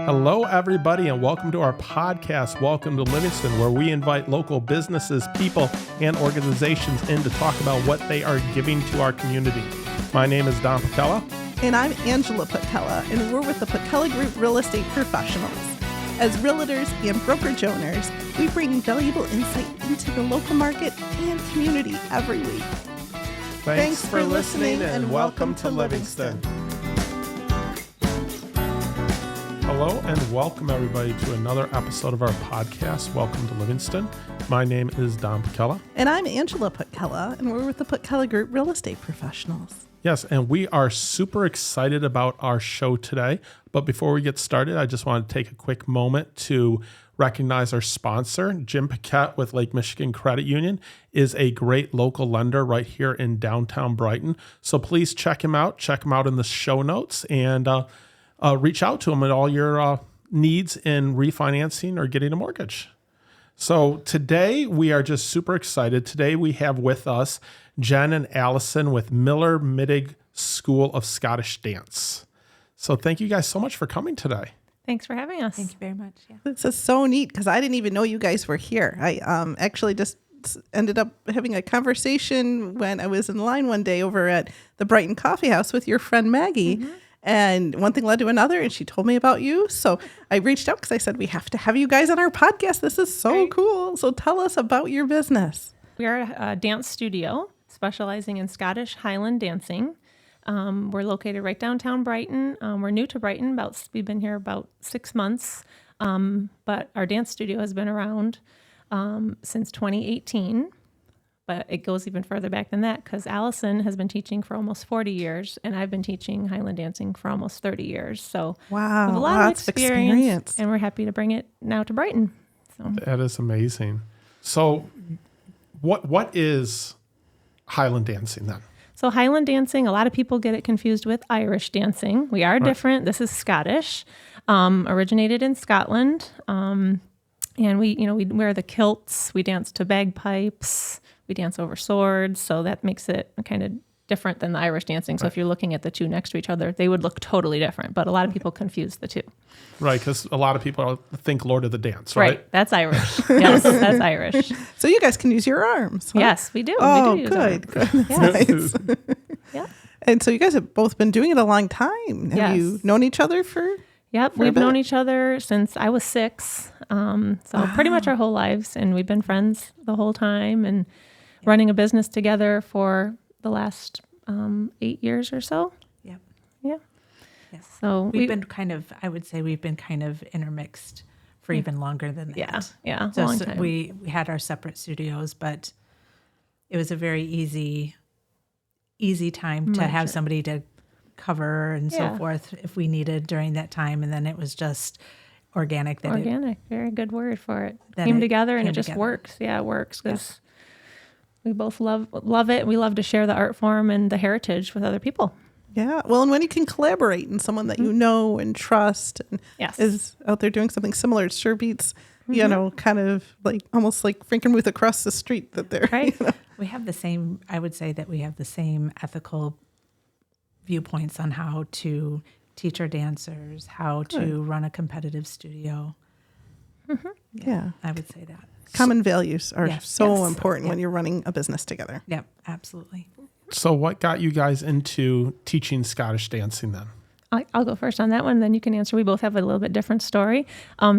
Hello, everybody, and welcome to our podcast, Welcome to Livingston, where we invite local businesses, people, and organizations in to talk about what they are giving to our community. My name is Don Patella. And I'm Angela Patella, and we're with the Patella Group Real Estate Professionals. As realtors and brokerage owners, we bring valuable insight into the local market and community every week. Thanks for listening, and welcome to Livingston. Hello and welcome everybody to another episode of our podcast, Welcome to Livingston. My name is Don Patella. And I'm Angela Patella, and we're with the Patella Group Real Estate Professionals. Yes, and we are super excited about our show today. But before we get started, I just want to take a quick moment to recognize our sponsor. Jim Paquette with Lake Michigan Credit Union is a great local lender right here in downtown Brighton. So please check him out. Check him out in the show notes and reach out to him at all your needs in refinancing or getting a mortgage. So today we are just super excited. Today we have with us Jen and Alison with Miller Mittig School of Scottish Dance. So thank you guys so much for coming today. Thanks for having us. Thank you very much. Yeah. This is so neat because I didn't even know you guys were here. I actually just ended up having a conversation when I was in line one day over at the Brighton Coffee House with your friend Maggie. Mm-hmm. And one thing led to another, and she told me about you. So I reached out because I said, we have to have you guys on our podcast. This is so cool. So tell us about your business. We are a dance studio specializing in Scottish Highland dancing. We're located right downtown Brighton. We're new to Brighton. We've been here about 6 months. But our dance studio has been around since 2018. But it goes even further back than that because Alison has been teaching for almost 40 years, and I've been teaching Highland dancing for almost 30 years. So wow, we have a lot of experience, and we're happy to bring it now to Brighton. So. That is amazing. So what is Highland dancing then? So Highland dancing, a lot of people get it confused with Irish dancing. We are different. This is Scottish, originated in Scotland. And we wear the kilts. We dance to bagpipes. We dance over swords. So that makes it kind of different than the Irish dancing. So if you're looking at the two next to each other, they would look totally different. But a lot of people confuse the two. Right, because a lot of people think Lord of the Dance, right? Right, that's Irish. Yes, that's Irish. So you guys can use your arms. Huh? Yes, we do. Oh, we do use good. Nice. Yeah. And so you guys have both been doing it a long time. Have you known each other for? Yep, we've known each other since I was 6. So pretty much our whole lives, and we've been friends the whole time and running a business together for the last 8 years or so. Yep. Yeah. Yes. So we've been kind of intermixed for even longer than that. Yeah. So, long time. we had our separate studios, but it was a very easy time to have somebody to cover and so forth if we needed during that time. And then it was just organic. Very good word for it. Came together and it just works. Yeah, it works because we both love it. We love to share the art form and the heritage with other people. Yeah. Well, and when you can collaborate and someone that you know and trust and is out there doing something similar, it sure beats, kind of like almost like Frankenmuth across the street that they're right. We have the same, I would say that we have the same ethical viewpoints on how to teach our dancers, how to run a competitive studio. Mm-hmm. Yeah. I would say that. Common values are so important when you're running a business together. Yep, absolutely. So what got you guys into teaching Scottish dancing then? I'll go first on that one, then you can answer. We both have a little bit different story.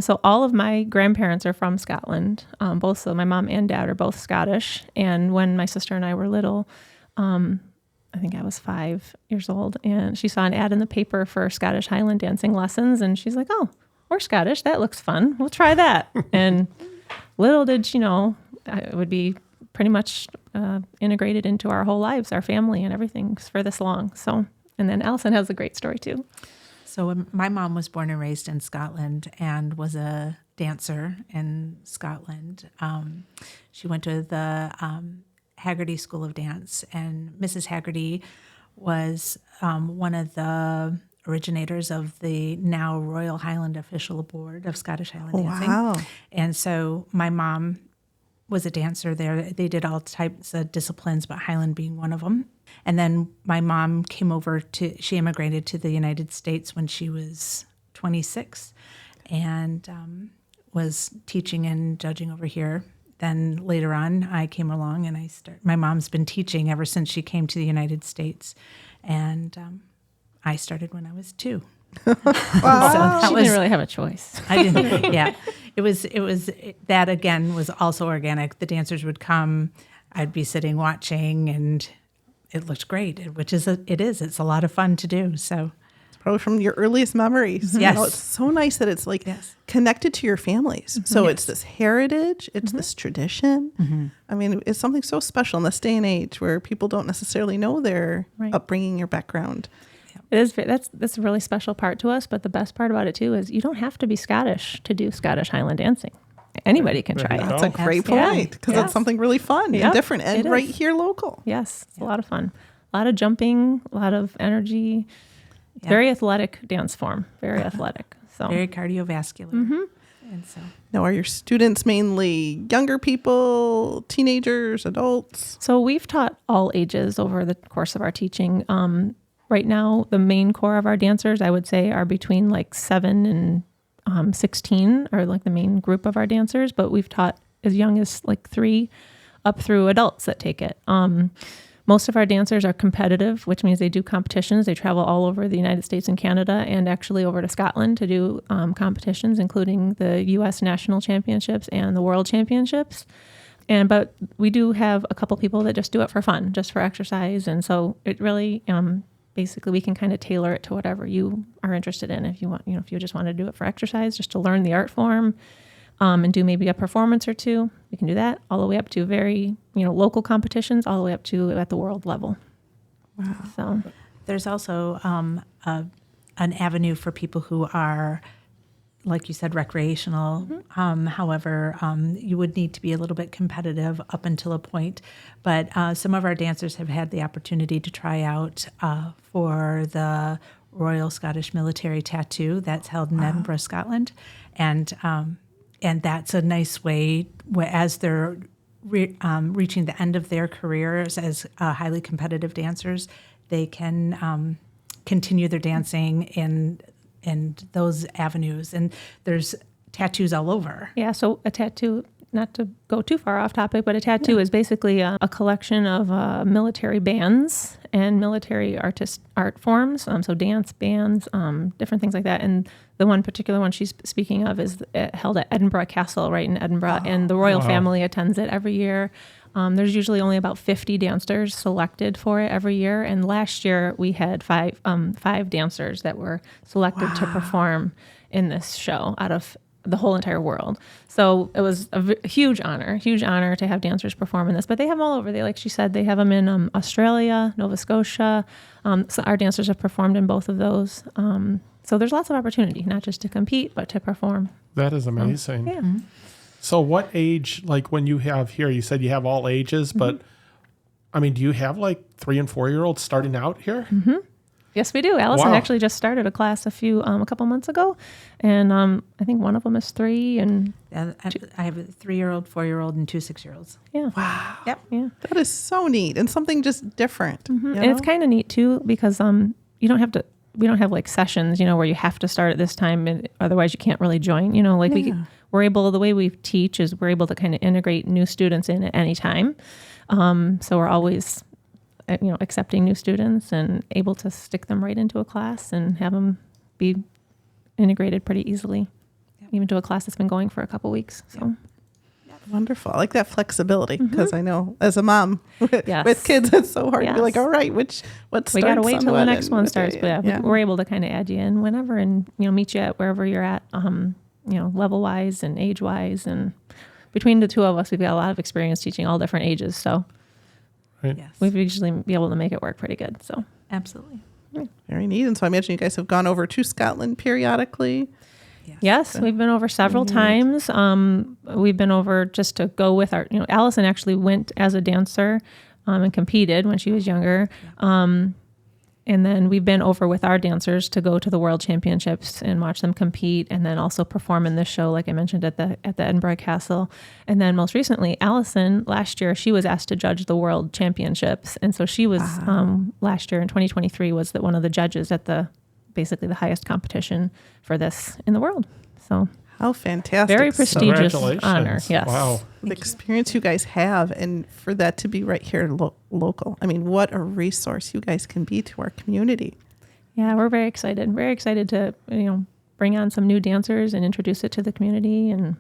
So all of my grandparents are from Scotland. Both, so my mom and dad are both Scottish. And when my sister and I were little, I think I was 5 years old, and she saw an ad in the paper for Scottish Highland dancing lessons, and she's like, oh, we're Scottish. That looks fun. We'll try that. And little did she know, it would be pretty much integrated into our whole lives, our family and everything for this long. So, and then Alison has a great story too. So my mom was born and raised in Scotland and was a dancer in Scotland. She went to the Haggerty School of Dance, and Mrs. Haggerty was one of the originators of the now Royal Highland Official Board of Scottish Highland Dancing. Wow. And so my mom was a dancer there. They did all types of disciplines, but Highland being one of them. And then my mom she immigrated to the United States when she was 26 and was teaching and judging over here. Then later on, I came along and my mom's been teaching ever since she came to the United States. And I started when I was 2. Wow. She didn't really have a choice. I didn't. Yeah, it was that again was also organic. The dancers would come, I'd be sitting watching, and it looked great. It's a lot of fun to do. So Probably from your earliest memories. Yes. It's so nice that it's like connected to your families. So it's this heritage, it's this tradition. I mean, it's something so special in this day and age where people don't necessarily know their upbringing or background. It is. That's a really special part to us. But the best part about it too is you don't have to be Scottish to do Scottish Highland dancing. Anybody can try it. That's a great point because it's something really fun and different and right here local. Yes, it's a lot of fun. A lot of jumping, a lot of energy. Very athletic dance form. Very athletic. So very cardiovascular. And so Now, are your students mainly younger people, teenagers, adults? So we've taught all ages over the course of our teaching. Right now, the main core of our dancers, I would say, are between like 7 and 16 are like the main group of our dancers, but we've taught as young as like 3 up through adults that take it. Most of our dancers are competitive, which means they do competitions. They travel all over the United States and Canada and actually over to Scotland to do competitions, including the U.S. National Championships and the World Championships. But we do have a couple people that just do it for fun, just for exercise. And so it really, basically we can kind of tailor it to whatever you are interested in. If you want, if you just want to do it for exercise, just to learn the art form, and do maybe a performance or 2, we can do that all the way up to very, local competitions, all the way up to at the world level. Wow. So there's also an avenue for people who are, like you said, recreational. However, you would need to be a little bit competitive up until a point. But some of our dancers have had the opportunity to try out for the Royal Scottish Military Tattoo that's held in Edinburgh, Scotland. And that's a nice way, as they're reaching the end of their careers as highly competitive dancers, they can continue their dancing in those avenues. And there's tattoos all over. Yeah, so a tattoo, not to go too far off topic, but a tattoo is basically a collection of military bands and military art forms, so dance bands, different things like that. And the one particular one she's speaking of is held at Edinburgh Castle, right in Edinburgh, and the royal family attends it every year. There's usually only about 50 dancers selected for it every year, and last year we had five dancers that were selected to perform in this show out of the whole entire world. So it was a huge honor to have dancers perform in this. But they have them all over. Like she said, they have them in Australia, Nova Scotia. So our dancers have performed in both of those. So there's lots of opportunity, not just to compete, but to perform. That is amazing. Yeah. So what age, like when you have here, you said you have all ages, but I mean, do you have like 3 and 4-year-olds starting out here? Yes, we do. Alison actually just started a class a couple months ago, and I think one of them is 3 and I have a 3-year-old, 4-year-old, and 2 6-year-olds. Yeah. Wow. Yep. Yeah. That is so neat and something just different. And it's kind of neat too because you don't have to. We don't have like sessions, where you have to start at this time, and otherwise you can't really join. We're able. The way we teach is we're able to kind of integrate new students in at any time. So we're always, accepting new students and able to stick them right into a class and have them be integrated pretty easily, even to a class that's been going for a couple weeks. So. Wonderful. I like that flexibility because I know as a mom with kids, it's so hard to be like, all right, what starts? We got to wait till the next one starts. But we're able to kind of add you in whenever and, meet you at wherever you're at, level wise and age wise. And between the two of us, we've got a lot of experience teaching all different ages. So we've usually be able to make it work pretty good. So absolutely. Very neat. And so I imagine you guys have gone over to Scotland periodically. Yes, we've been over several times. We've been over just to go with our, Alison actually went as a dancer and competed when she was younger. And then we've been over with our dancers to go to the World Championships and watch them compete and then also perform in this show, like I mentioned, at the Edinburgh Castle. And then most recently, Alison, last year, she was asked to judge the World Championships. And so she was, last year in 2023, was one of the judges at the basically the highest competition for this in the world. So How fantastic. very prestigious Congratulations. honor. Yes. Wow. The experience you guys have, and for that to be right here local. I mean, what a resource you guys can be to our community. Yeah, we're very excited. Very excited to, bring on some new dancers and introduce it to the community. And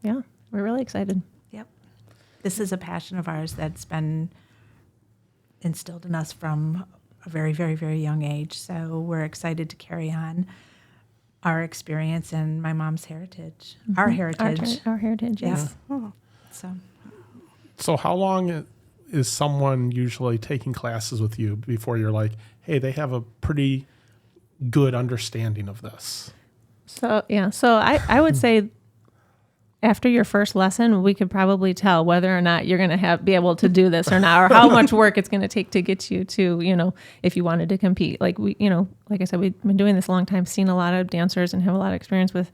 yeah, we're really excited. Yep. This is a passion of ours that's been instilled in us from a very, very, very young age. So we're excited to carry on our experience and my mom's heritage, our heritage. Our heritage, yes. Oh. So how long is someone usually taking classes with you before you're like, hey, they have a pretty good understanding of this? So I would say after your first lesson, we could probably tell whether or not you're going to be able to do this or not, or how much work it's going to take to get you to, if you wanted to compete. Like like I said, we've been doing this a long time, seen a lot of dancers and have a lot of experience with,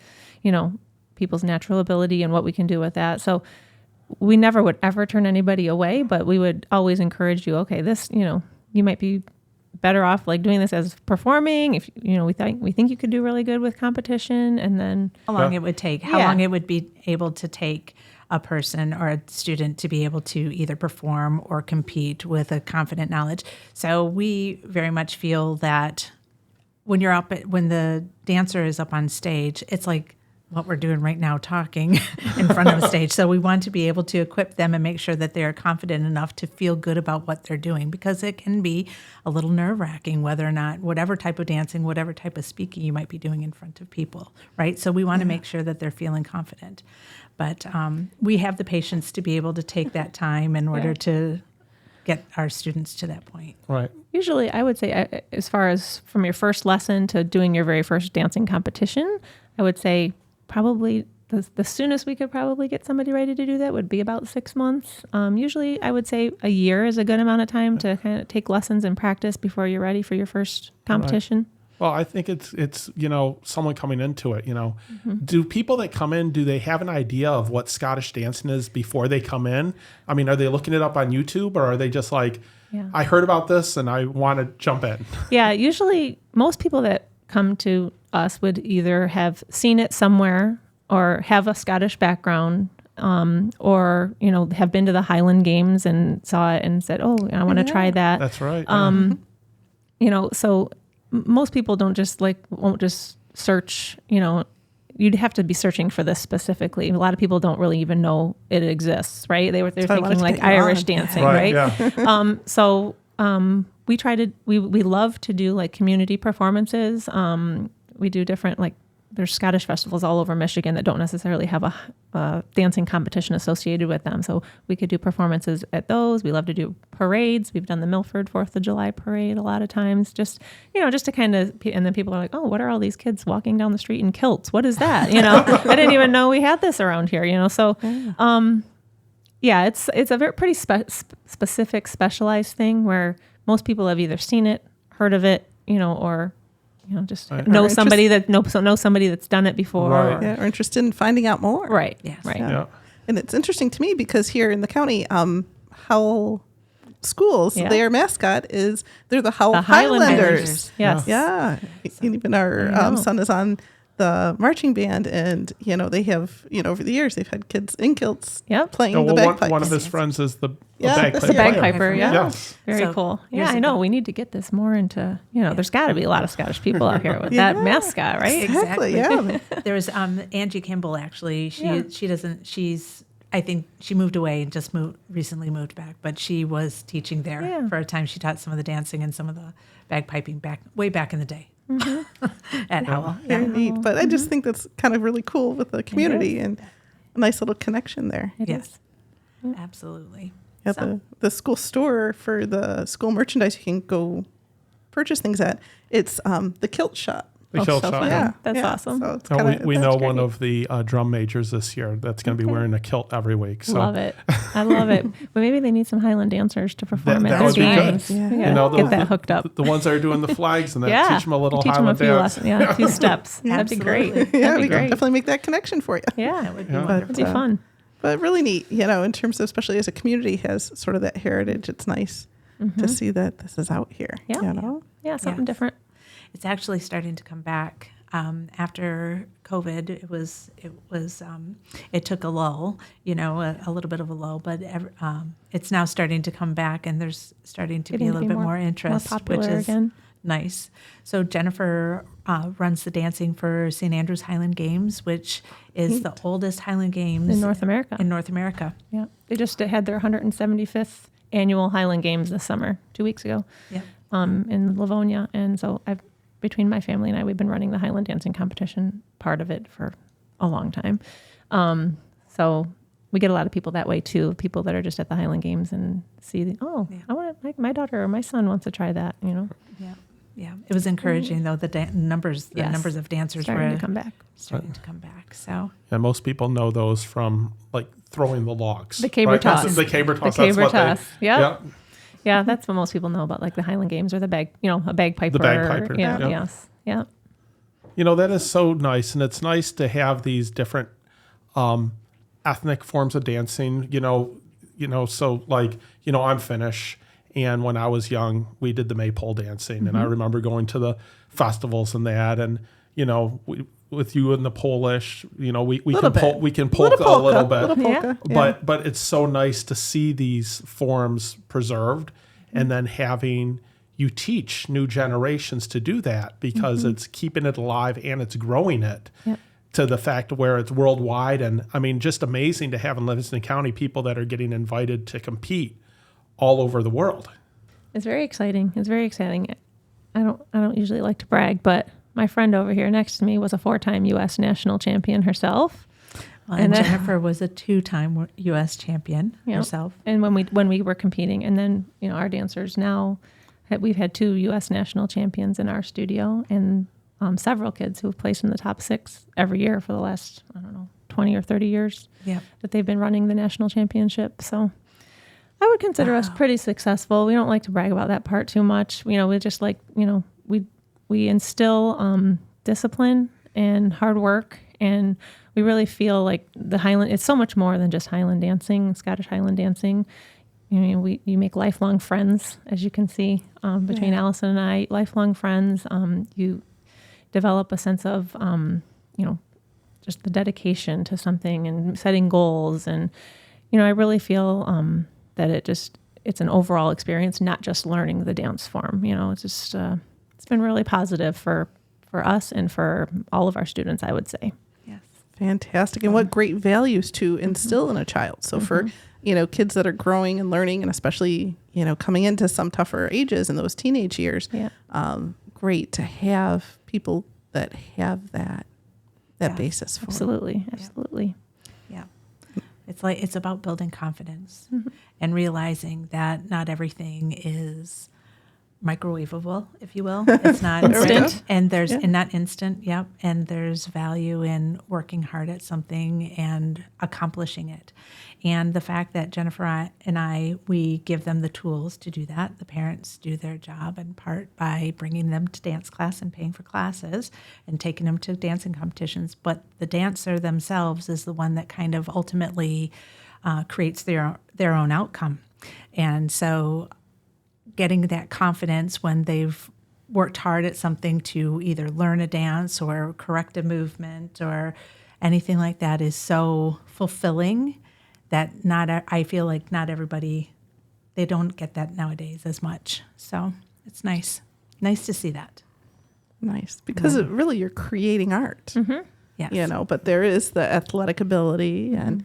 people's natural ability and what we can do with that. So we never would ever turn anybody away, but we would always encourage you, okay, this, you might be better off like doing this as performing. If we think you could do really good with competition, and then How long it would take, how long it would be able to take a person or a student to be able to either perform or compete with a confident knowledge. So we very much feel that when when the dancer is up on stage, it's like what we're doing right now, talking in front of a stage. So we want to be able to equip them and make sure that they are confident enough to feel good about what they're doing, because it can be a little nerve-wracking whether or not whatever type of dancing, whatever type of speaking you might be doing in front of people, right? So we want to make sure that they're feeling confident. But we have the patience to be able to take that time in order to get our students to that point. Right. usually I would say as far as from your first lesson to doing your very first dancing competition, I would say probably the soonest we could probably get somebody ready to do that would be about 6 months. Usually I would say a year is a good amount of time to kind of take lessons and practice before you're ready for your first competition. Right. Well, I think it's someone coming into it, Do people that come in, do they have an idea of what Scottish dancing is before they come in? I mean, are they looking it up on YouTube, or are they just like, I heard about this and I want to jump in? Yeah, usually most people that come to us would either have seen it somewhere or have a Scottish background, or, have been to the Highland Games and saw it and said, oh, I want to try that. That's right. So most people won't just search, you'd have to be searching for this specifically. A lot of people don't really even know it exists, right? They're thinking like Irish dancing, right? Yeah. We love to do like community performances. We do different, there's Scottish festivals all over Michigan that don't necessarily have a dancing competition associated with them. So we could do performances at those. We love to do parades. We've done the Milford 4th of July parade a lot of times. Just to kind of, and then people are like, oh, what are all these kids walking down the street in kilts? What is that? I didn't even know we had this around here, So, it's a very pretty specific, specialized thing where most people have either seen it, heard of it, or just know somebody that's done it before. Right. Or interested in finding out more. Right. Yes. Right. Yeah. And it's interesting to me because here in the county, Howell schools, their mascot they're the Howell Highlanders. Yes. Yeah. And even our son is on the marching band, and they have over the years they've had kids in kilts playing the bagpipes. One of his friends is the the bagpiper. Yeah, yes. Very cool. Yeah, I know. We need to get this more into. There's got to be a lot of Scottish people out here with that mascot, right? Exactly. Yeah. There was Angie Kimball. Actually, she doesn't. I think she moved away and just recently moved back, but she was teaching there for a time. She taught some of the dancing and some of the bagpiping way back in the day. At Howell. Very neat. But I just think that's kind of really cool with the community and a nice little connection there. Yes. Absolutely. Yeah, the school store for the school merchandise you can go purchase things at. It's the kilt shop. The kilt shop. Yeah, that's awesome. So we know one of the drum majors this year that's going to be wearing a kilt every week. So. Love it. I love it. But maybe they need some Highland dancers to perform at their games. Yeah. Get that hooked up. The ones that are doing the flags and then teach them a little teach Highland them a few dance. lessons. Yeah, a few steps. That'd be great. Yeah, we can definitely make that connection for you. Yeah, that would be It'd be fun. But really neat, in terms of, especially as a community has sort of that heritage. It's nice to see that this is out here. Yeah. Something different. It's actually starting to come back. After COVID, it took a lull, a little bit of a lull, but it's now starting to come back, and there's starting to be a little bit more interest, popular which is again. Nice. So Jennifer runs the dancing for St. Andrew's Highland Games, which is the oldest Highland Games In North America. Yeah. They just had their 175th annual Highland Games this summer, 2 weeks ago, Yeah. in Livonia. And so between my family and I, we've been running the Highland dancing competition part of it for a long time. So we get a lot of people that way too, people that are just at the Highland Games and see, I want to, my daughter or my son wants to try that, Yeah. Yeah. It was encouraging though. The numbers of dancers starting were to come back. starting to come back. So And most people know those from like throwing the logs. The caber right? toss. That's the caber toss. The caber That's what toss. Yep. Yeah. Yeah, that's what most people know about, like the Highland Games or the a bagpiper. The bagpiper, Yeah. yeah. Yes. Yeah. That is so nice. And it's nice to have these different ethnic forms of dancing, so like, I'm Finnish. And when I was young, we did the maypole dancing. And I remember going to the festivals and that. And, with you and the Polish, we can polka a little bit. Yeah. But it's so nice to see these forms preserved and then having you teach new generations to do that because it's keeping it alive and it's growing it to the fact where it's worldwide. And I mean, just amazing to have in Livingston County people that are getting invited to compete all over the world. It's very exciting. I don't usually like to brag, but my friend over here next to me was a 4-time U.S. national champion herself. Well, and Jennifer was a 2-time U.S. champion herself. And when we were competing, and then our dancers now, we've had 2 U.S. national champions in our studio, and several kids who have placed in the top 6 every year for the last 20 or 30 years that they've been running the national championship. So I would consider us pretty successful. We don't like to brag about that part too much. We just like we instill discipline and hard work, and we really feel like the Highland, it's so much more than just Highland dancing, Scottish Highland dancing. You make lifelong friends, as you can see, between Alison and I, lifelong friends. You develop a sense of, just the dedication to something and setting goals. And, I really feel that it's an overall experience, not just learning the dance form. It's just, it's been really positive for us and for all of our students, I would say. Yes. Fantastic. And what great values to instill in a child. So for, kids that are growing and learning, and especially, coming into some tougher ages in those teenage years, great to have people that have that basis for. Absolutely. Yeah. It's about building confidence and realizing that not everything is microwavable, if you will. It's not Instant. and there's and not instant. Yep. And there's value in working hard at something and accomplishing it. And the fact that Jennifer and I, we give them the tools to do that. The parents do their job in part by bringing them to dance class and paying for classes and taking them to dancing competitions. But the dancer themselves is the one that kind of ultimately creates their own outcome. And so getting that confidence when they've worked hard at something to either learn a dance or correct a movement or anything like that is so fulfilling that I feel like not everybody, they don't get that nowadays as much. So it's nice to see that. Nice. Because really you're creating art, Yes. but there is the athletic ability and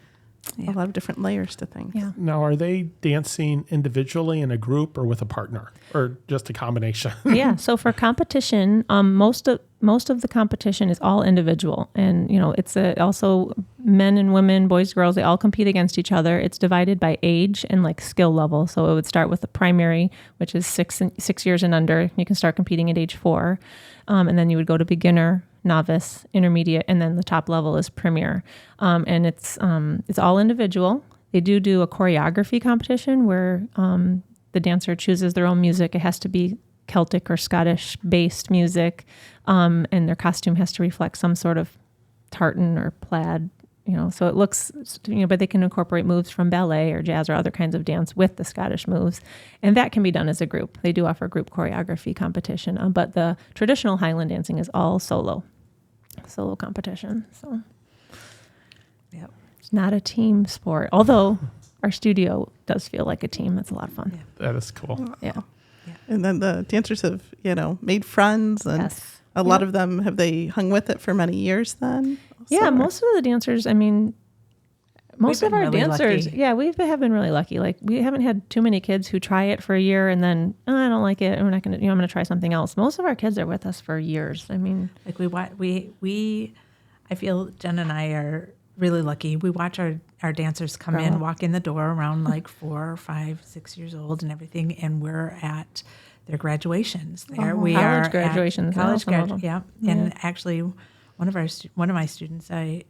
a lot of different layers to things. Yeah. Now, are they dancing individually in a group or with a partner or just a combination? Yeah. So for competition, most of the competition is all individual, and it's also men and women, boys, girls. They all compete against each other. It's divided by age and like skill level. So it would start with the primary, which is 6 years and under. You can start competing at age 4, and then you would go to beginner, novice, intermediate, and then the top level is premier. And it's all individual. They do a choreography competition where the dancer chooses their own music. It has to be Celtic or Scottish based music, and their costume has to reflect some sort of tartan or plaid, so it looks, but they can incorporate moves from ballet or jazz or other kinds of dance with the Scottish moves. And that can be done as a group. They do offer group choreography competition, but the traditional Highland dancing is all solo competition. So Yep. it's not a team sport, although our studio does feel like a team. It's a lot of fun. That is cool. Yeah. And then the dancers have, made friends, and Yes. a lot of them, have they hung with it for many years then? Yeah, So- most of the dancers, most of been our really dancers, lucky. we have been really lucky. Like we haven't had too many kids who try it for a year and then, I don't like it, and we're not going to, I'm going to try something else. Most of our kids are with us for years. Like I feel Jen and I are really lucky. We watch our dancers come in, walk in the door around like 4, 5, 6 years old and everything, and we're at their graduations. There we College are at graduations now, college some of them. yeah. And actually, one of my students, I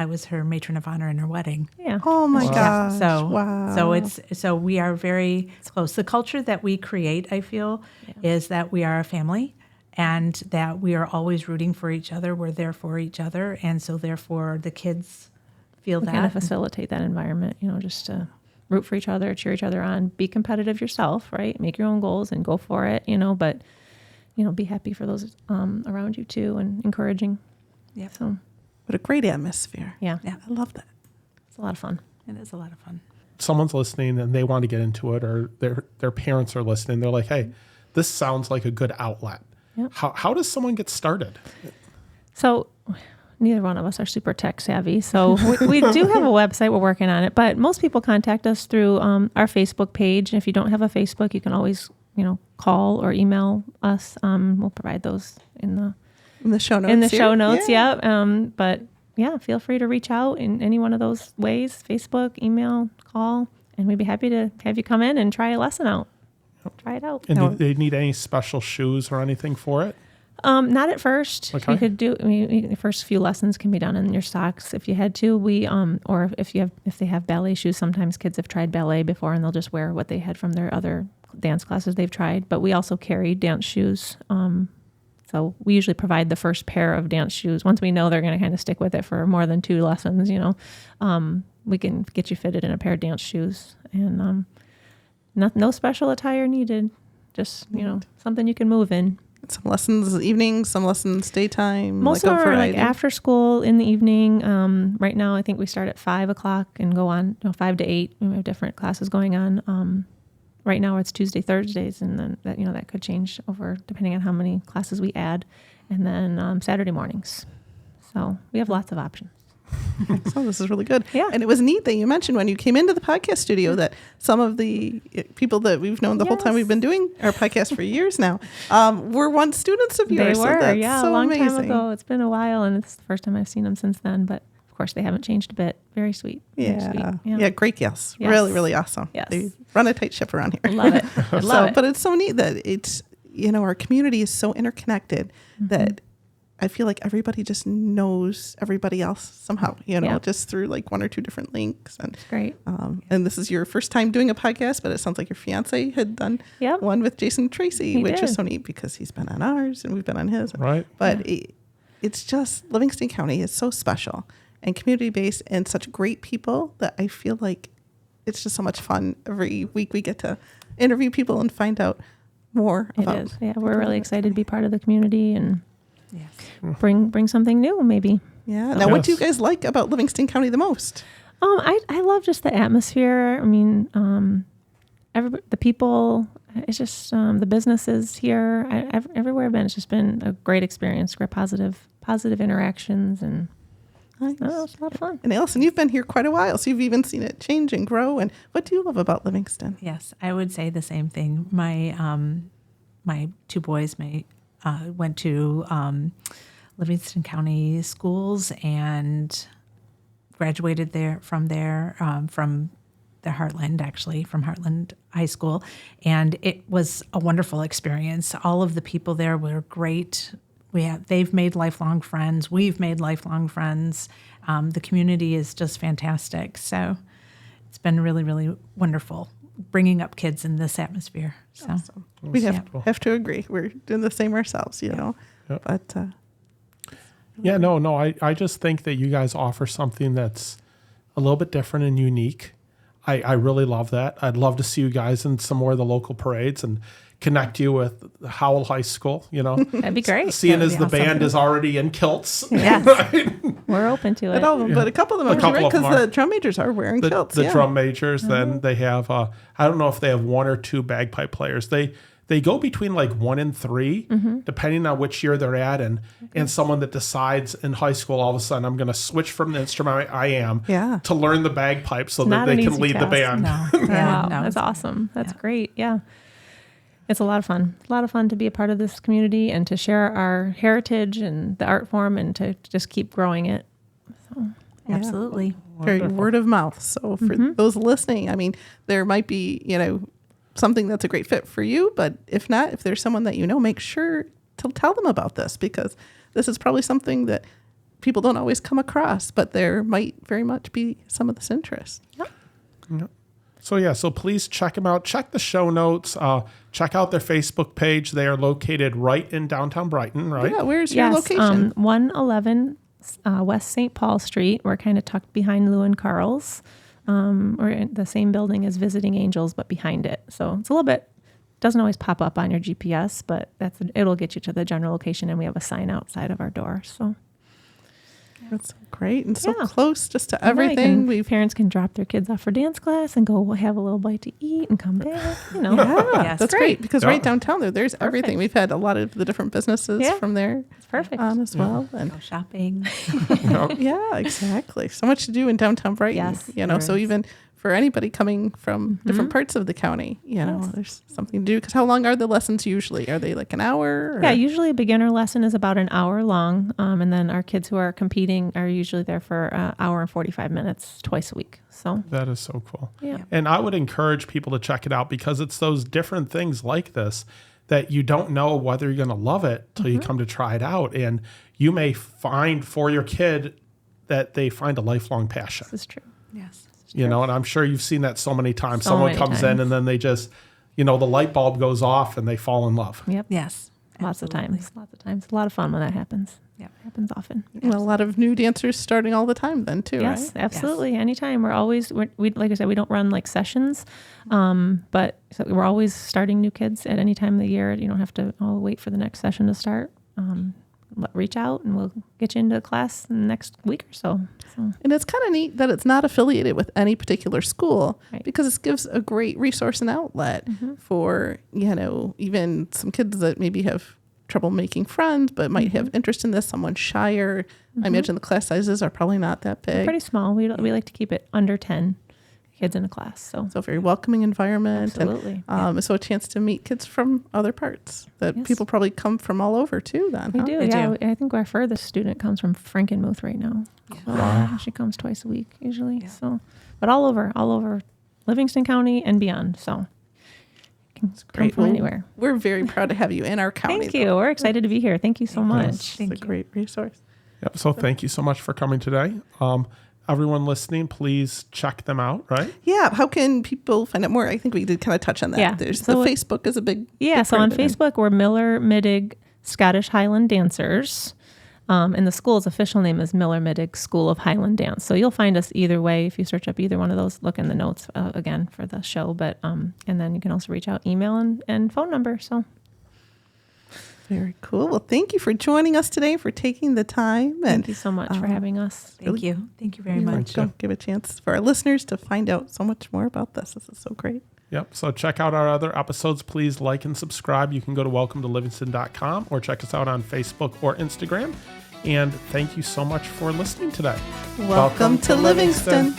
was her matron of honor in her wedding. Yeah. Oh my gosh. So wow. so we are very close. The culture that we create, I feel, is that we are a family, and that we are always rooting for each other. We're there for each other, and so therefore the kids feel We that. kind of facilitate that environment, just to root for each other, cheer each other on, be competitive yourself, right? Make your own goals and go for it, but, be happy for those around you too, and encouraging. Yeah. So, What a great atmosphere. yeah, Yeah, I love that. it's a lot of fun. it is a lot of fun. Someone's listening and they want to get into it, or their parents are listening. They're like, hey, this sounds like a good outlet. Yep. How does someone get started? So neither one of us are super tech savvy. So we do have a website. We're working on it. But most people contact us through our Facebook page. And if you don't have a Facebook, you can always, call or email us. We'll provide those in the show notes. in the here. show notes. Yeah. But yeah, feel free to reach out in any one of those ways: Facebook, email, call, and we'd be happy to have you come in and try a lesson out. Try it out. And do they need any special shoes or anything for it? Not at first. Okay. You could do. The first few lessons can be done in your socks if you had to. Or if they have ballet shoes. Sometimes kids have tried ballet before and they'll just wear what they had from their other dance classes they've tried. But we also carry dance shoes. So we usually provide the first pair of dance shoes. Once we know they're going to kind of stick with it for more than 2 lessons, we can get you fitted in a pair of dance shoes, and no special attire needed. Just something you can move in. Some lessons evening, some lessons daytime. Most like of a them are like variety. after school in the evening. Right now, I think we start at 5 o'clock and go on 5 to 8. We have different classes going on. Right now, it's Tuesday, Thursdays, and then that could change over depending on how many classes we add. And then Saturday mornings. So we have lots of options. So this is really good. Yeah. And it was neat that you mentioned when you came into the podcast studio that some of the people that we've known the whole time we've been doing our podcast for years now were once students of yours. They were, so that's so a long amazing. time ago. It's been a while, and it's the first time I've seen them since then. But of course, they haven't changed a bit. Very sweet. Very sweet. Yeah. Great gals. Yes. Really, really awesome. Yes. They run a tight ship around here. Love it. I love it. But it's so neat that it's, our community is so interconnected that I feel like everybody just knows everybody else somehow, just through like 1 or 2 different links. And Great. and this is your first time doing a podcast, but it sounds like your fiance had done Yep. one with Jason Tracy, He which is did. so neat because he's been on ours and we've been on his. Right. But it's just Livingston County is so special and community based and such great people that I feel like it's just so much fun. Every week we get to interview people and find out more It about is. Yeah, we're really excited to be part of the community and Yes. bring something new, maybe. Yeah. Now, what do you Yes. guys like about Livingston County the most? I love just the atmosphere. I mean, the people. It's just the businesses here. Everywhere I've been, it's just been a great experience. Great positive interactions, and Nice. it's a lot of fun. And Alison, you've been here quite a while, so you've even seen it change and grow. And what do you love about Livingston? Yes, I would say the same thing. My 2 boys went to Livingston County schools and graduated from the Heartland, actually, from Heartland High School. And it was a wonderful experience. All of the people there were great. They've made lifelong friends. We've made lifelong friends. The community is just fantastic. So it's been really, really wonderful bringing up kids in this atmosphere. So Awesome. We That's cool. have to agree. We're doing the same ourselves, Yep. But Yeah, no. I just think that you guys offer something that's a little bit different and unique. I really love that. I'd love to see you guys in some more of the local parades and connect you with Howell High School, That'd be great. Seeing That would as be the awesome. band is already in kilts. Yes. We're open to it. But a couple of them are right, because the drum majors are wearing kilts. The drum majors, then they have, I don't know if they have one or two bagpipe players. They go between like 1 and 3, depending on which year they're at, and someone that decides in high school all of a sudden I'm going to switch from the instrument I am to learn the bagpipe so that not they an can easy lead the task. band. No. Wow, no, that's awesome. That's great. Yeah. It's a lot of fun. A lot of fun to be a part of this community and to share our heritage and the art form and to just keep growing it. So, Absolutely. Very word of mouth. So for those listening, I mean, there might be, something that's a great fit for you, but if not, if there's someone that make sure to tell them about this, because this is probably something that people don't always come across, but there might very much be some of this interest. Yep. So please check them out. Check the show notes. Check out their Facebook page. They are located right in downtown Brighton, right? Yeah, where's your location? 111 West St. Paul Street. We're kind of tucked behind Lou and Carl's. We're in the same building as Visiting Angels, but behind it. So it's a little bit, doesn't always pop up on your GPS, but it'll get you to the general location, and we have a sign outside of our door. So That's so great and so close just to everything. Parents can drop their kids off for dance class and go have a little bite to eat and come back. Yeah, that's great because Yeah. right downtown there's everything. We've had a lot of the different businesses from there. It's perfect. As well. And Go shopping. yeah, exactly. So much to do in downtown Brighton. Yes, so even for anybody coming from different parts of the county, there's something to do. Because how long are the lessons usually? Are they like an hour? Or? Yeah, usually a beginner lesson is about an hour long. And then our kids who are competing are usually there for an hour and 45 minutes twice a week. So That is so cool. Yeah. And I would encourage people to check it out because it's those different things like this that you don't know whether you're going to love it till you come to try it out. And you may find for your kid that they find a lifelong passion. this is true. Yes. And I'm sure you've seen that so many times. So Someone many comes in times. and then they just, the light bulb goes off and they fall in love. Yep. Yes. Lots Absolutely. of times. A lot of fun when that happens. Yep. Happens often. Well, a lot of new dancers starting all the time then too, Yes, right? absolutely. Anytime. We like I said, we don't run like sessions, but so we're always starting new kids at any time of the year. You don't have to wait for the next session to start. Reach out and we'll get you into a class in the next week or so. And it's kind of neat that it's not affiliated with any particular school because it gives a great resource and outlet for, even some kids that maybe have trouble making friends but might have interest in this, someone shyer. I imagine the class sizes are probably not that big. Pretty small. We like to keep it under 10 kids in a class. So So a very welcoming environment. Absolutely. And so a chance to meet kids from other parts that Yes. people probably come from all over too then. we huh? do. They Yeah. do. I think our furthest student comes from Frankenmuth right now. So she comes twice a week usually. Yeah. So, but all over Livingston County and beyond. So can come Great. from Well, anywhere. We're very proud to have you in our county. Thank you. We're excited to be here. Thank you so much. It's a Thank you. great resource. Yep. So thank you so much for coming today. Everyone listening, please check them out, right? Yeah. How can people find out more? I think we did kind of touch on that. Yeah. There's So the Facebook is a big Yeah, big so part on of it. Facebook, we're Miller Mittig Scottish Highland Dancers. And the school's official name is Miller Mittig School of Highland Dance. So you'll find us either way. If you search up either one of those, look in the notes again for the show. But and then you can also reach out, email, and phone number. So Very cool. Well, thank you for joining us today, for taking the time. And thank you so much for having us. Thank you. Thank you very you're much. welcome. Give a chance for our listeners to find out so much more about this. This is so great. Yep. So check out our other episodes. Please like and subscribe. You can go to welcometolivingston.com or check us out on Facebook or Instagram. And thank you so much for listening today. Welcome to Livingston.